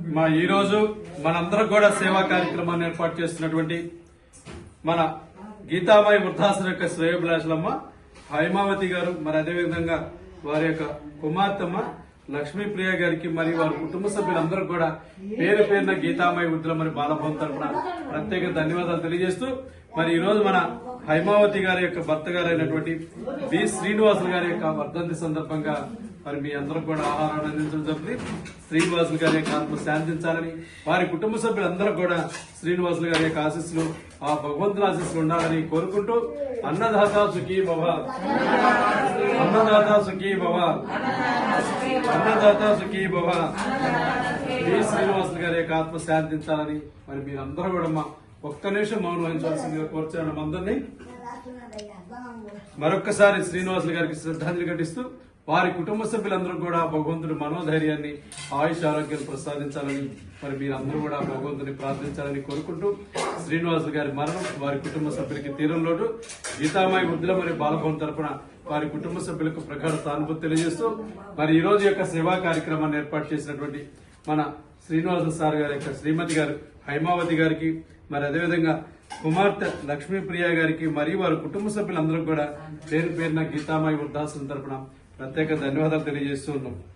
ఈ రోజు మనందరం కూడా సేవా కార్యక్రమాన్ని ఏర్పాటు చేస్తున్నటువంటి మన గీతామాయి వృద్ధాశ్రమ యొక్క శ్రేయోభిలాషులమ్మ హైమావతి గారు, మరి అదేవిధంగా వారి యొక్క కుమార్తెమ్మ లక్ష్మీప్రియ గారికి మరియు వారి కుటుంబ సభ్యులందరూ కూడా పేరు పేరున గీతామాయి వృద్ధుల మరి బాలభవన్ తరఫున ప్రత్యేక ధన్యవాదాలు తెలియజేస్తూ, మరి ఈ రోజు మన హైమావతి గారి యొక్క భర్త గారైనటువంటి బి శ్రీనివాసులు గారి యొక్క వర్ధంతి సందర్భంగా మరి మీ అందరూ కూడా ఆహారాన్ని అందించడం జరుగుతుంది. శ్రీనివాసులు గారి యొక్క ఆత్మ శాంతించాలని, వారి కుటుంబ సభ్యులందరూ కూడా శ్రీనివాసులు గారి యొక్క ఆశీస్సులు, ఆ భగవంతుల ఆశీస్సులు ఉండాలని కోరుకుంటూ, అన్నదాత సుఖీ భవ, అన్నదాత సుఖీ భవ, అన్నదాత సుఖీ భవ. బి శ్రీనివాసులు గారి యొక్క ఆత్మ శాంతించాలని మరి మీరందరూ కూడా ఒక్క నిమిషం మౌనం వహించవలసిందిగా కోరుచున్నాం. అందరినీ మరొక్కసారి శ్రీనివాసులు గారికి శ్రద్ధాంజలి ఘటిస్తూ, వారి కుటుంబ సభ్యులందరూ కూడా భగవంతుడి మనోధైర్యాన్ని, ఆయుష్ ఆరోగ్యాన్ని ప్రసాదించాలని మరి మీరందరూ కూడా భగవంతుని ప్రార్థించాలని కోరుకుంటూ, శ్రీనివాసులు గారి మరణం వారి కుటుంబ సభ్యులకి తీరంలోటు గీతామాయి వృద్ధుల మరియు బాలభవన్ తరపున వారి కుటుంబ సభ్యులకు ప్రగాఢ సానుభూతి తెలియజేస్తూ, మరి ఈ రోజు యొక్క సేవా కార్యక్రమాన్ని ఏర్పాటు చేసినటువంటి మన శ్రీనివాసులు సార్ గారి యొక్క శ్రీమతి గారు హైమావతి గారికి, మరి అదేవిధంగా కుమార్తె లక్ష్మీప్రియ గారికి మరియు వారి కుటుంబ సభ్యులందరూ కూడా పేరు పేరున గీతామాయి వృద్ధాశ్రమం తరపున ప్రత్యేక ధన్యవాదాలు తెలియజేస్తూ ఉన్నాం.